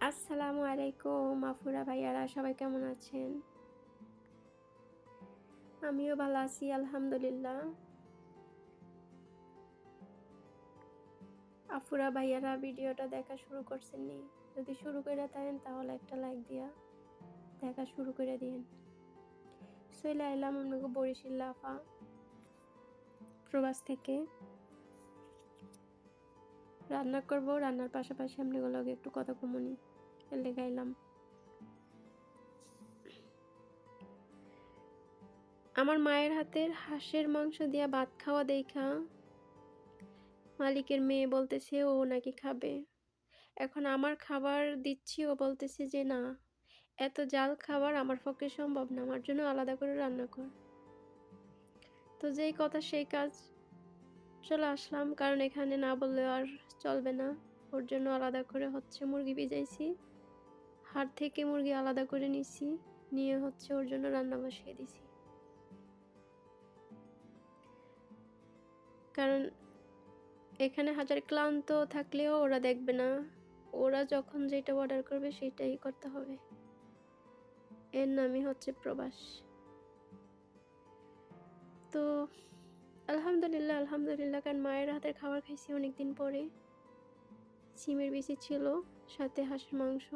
আসসালামু আলাইকুম আফুরা ভাইয়ারা, সবাই কেমন আছেন? আমিও ভালো আছি আলহামদুলিল্লাহ। আফুরা ভাইয়ারা ভিডিওটা দেখা শুরু করছেন নি? যদি শুরু করে থাকেন তাহলে একটা লাইক দিয়া দেখা শুরু করে দিন। চলে আইলাম আপনাকে বরিশাল লাফা প্রবাস থেকে। রান্না করব, রান্নার পাশাপাশি আপনাগুলোকে একটু কথা কমুনি এলে গাইলাম। আমার মায়ের হাতের হাঁসের মাংস দিয়া ভাত খাওয়া দেখা মালিকের মেয়ে বলতেছে ও নাকি খাবে। এখন আমার খাবার দিচ্ছি, ও বলতেছে যে না, এত জাল খাবার আমার পক্ষে সম্ভব না, আমার জন্য আলাদা করে রান্না কর। তো যেই কথা সেই কাজ, চলে আসলাম, কারণ এখানে না বললে আর চলবে না। ওর জন্য আলাদা করে মুরগি ভিজাইছি, হাড় থেকে মুরগি আলাদা করে নিছি, নিয়ে ওর জন্য রান্না বসিয়ে দিছি। কারণ এখানে হাজার ক্লান্ত থাকলেও ওরা দেখবে না, ওরা যখন যেটা অর্ডার করবে সেটাই করতে হবে। এর নামই প্রবাস। তো আলহামদুলিল্লাহ আলহামদুলিল্লাহ, কারণ মায়ের হাতের খাবার খাইছি অনেকদিন পরে। সিমের বিচি ছিল, সাথে হাঁসের মাংস।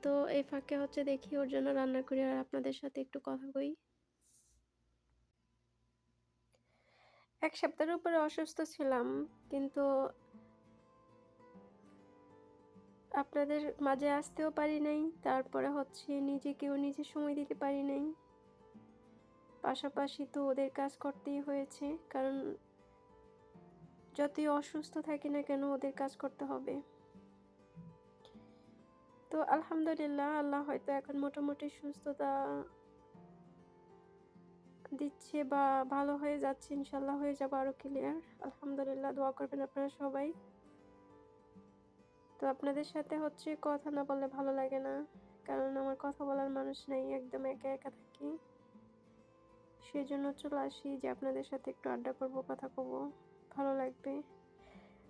তো এই ফাঁকে দেখি ওর জন্য রান্না করি আর আপনাদের সাথে একটু কথা কই। 1 সপ্তাহের উপরে অসুস্থ ছিলাম, কিন্তু আপনাদের মাঝে আসতেও পারি নাই, তারপরে নিজেকেও নিজে সময় দিতে পারি নাই। পাশাপাশি তো ওদের কাজ করতেই হয়েছে, কারণ যতই অসুস্থ থাকি না কেন ওদের কাজ করতে হবে। তো আলহামদুলিল্লাহ, আল্লাহ হয়তো এখন মোটামুটি সুস্থতা দিচ্ছে বা ভালো হয়ে যাচ্ছে, ইনশাল্লাহ হয়ে যাবো আরো ক্লিয়ার। আলহামদুলিল্লাহ, দোয়া করবেন আপনারা সবাই। তো আপনাদের সাথে কথা না বললে ভালো লাগে না, কারণ আমার কথা বলার মানুষ নাই, একদম একা একা থাকি। সেজন্য চলে আসি যে আপনাদের সাথে একটু আড্ডা করবো, কথা কব, ভালো লাগবে।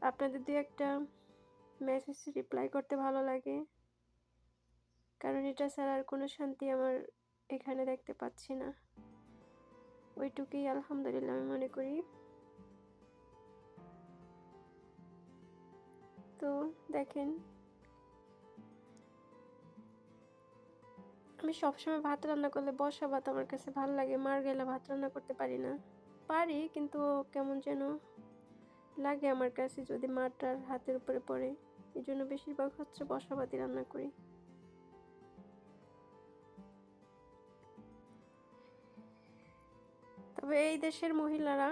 আপনাদের 2-1টা মেসেজ রিপ্লাই করতে ভালো লাগে, কারণ এটা ছাড়া আর কোনো শান্তি আমার এখানে দেখতে পাচ্ছি না। ওইটুকুই আলহামদুলিল্লাহ আমি মনে করি। তো দেখেন, আমি সবসময় ভাত রান্না করলে বসা ভাত আমার কাছে ভালো লাগে, মার গেলে ভাত রান্না করতে পারি না। পারি, কিন্তু কেমন যেন লাগে আমার কাছে যদি মাটার হাতের উপরে পড়ে। এই জন্য বেশিরভাগ বসা ভাতই রান্না করি। তবে এই দেশের মহিলারা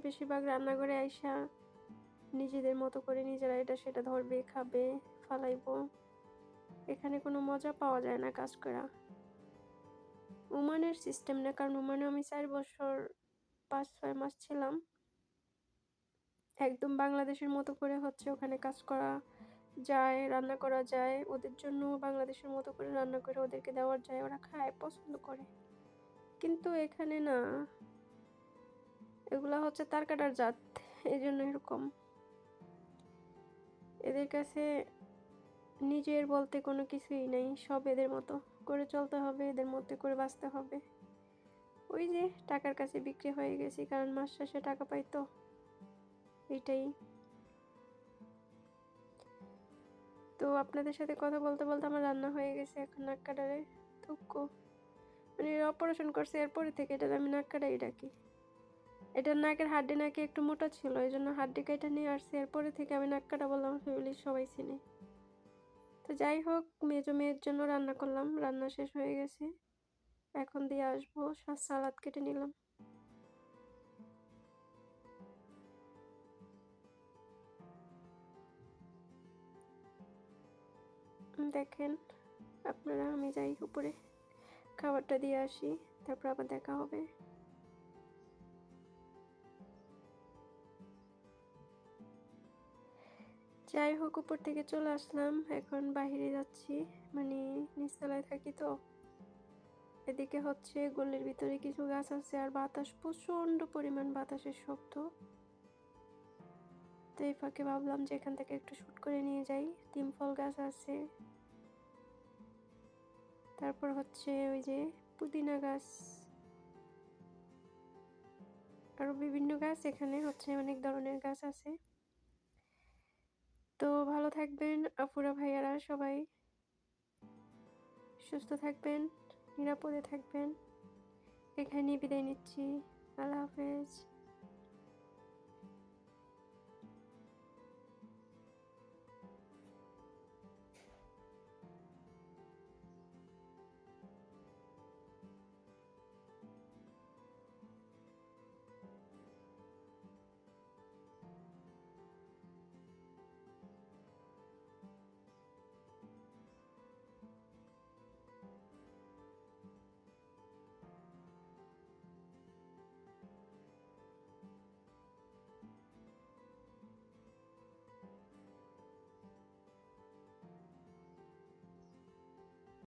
বেশিরভাগ রান্নাঘরে আইসা নিজেদের মতো করে নিজেরা এটা সেটা ধরবে, খাবে, ফালাইবো। এখানে কোনো মজা পাওয়া যায় না কাজ করা। ওমানের সিস্টেম না, কারণ ওমানে আমি 4 বছর 5-6 মাস ছিলাম। একদম বাংলাদেশের মতো করে ওখানে কাজ করা যায়, রান্না করা যায়, ওদের জন্য বাংলাদেশের মতো করে রান্না করে ওদেরকে দেওয়া যায়, ওরা খায়, পছন্দ করে। কিন্তু এখানে না, এগুলা তার কাটার জাত, এই জন্য এরকম। এদের কাছে নিজের বলতে কোনো কিছুই নেই, সব এদের মতো করে চলতে হবে, এদের মতো করে বাঁচতে হবে। ওই যে টাকার কাছে বিক্রি হয়ে গেছি, কারণ মাস শেষে টাকা পাই তো, এইটাই। তো আপনাদের সাথে কথা বলতে বলতে আমার রান্না হয়ে গেছে, এখন নাক কাটারে থুকো, মানে অপারেশন করছে এরপরে থেকে এটা আমি নাক কাটাই ডাকি। এটার নাকের হাড্ডি নাকি একটু মোটা ছিল, এই জন্য হাড্ডি কাটা নিয়ে আসছে, এরপরে থেকে আমি নাক কাটা বললাম, ফ্যামিলির সবাই চিনে। তো যাই হোক, মেয়ের জন্য রান্না করলাম, রান্না শেষ হয়ে গেছে, এখন দিয়ে আসবো। সালাদ কেটে নিলাম। দেখেন আপনারা, আমি যাই উপরে খাবারটা দিয়ে আসি, তারপর আবার দেখা হবে। যাই হোক, উপর থেকে চলে আসলাম, এখন বাহিরে যাচ্ছি, মানে নিচতলায় থাকি তো। এদিকে গলির ভিতরে কিছু গাছ আছে, আর বাতাস, প্রচন্ড পরিমাণ বাতাসের শব্দ। তো এই ফাঁকে ভাবলাম যে এখান থেকে একটু শ্যুট করে নিয়ে যাই। তিম ফল গাছ আছে, তারপর হচ্ছে ওই যে পুদিনা গাছ, আরো বিভিন্ন গাছ, এখানে হচ্ছে অনেক ধরনের গাছ আছে। তো ভালো থাকবেন আপুরা ভাইয়ারা, সবাই সুস্থ থাকবেন, নিরাপদে থাকবেন। এখানেই বিদায় নিচ্ছি। আল্লাহ হাফেজ।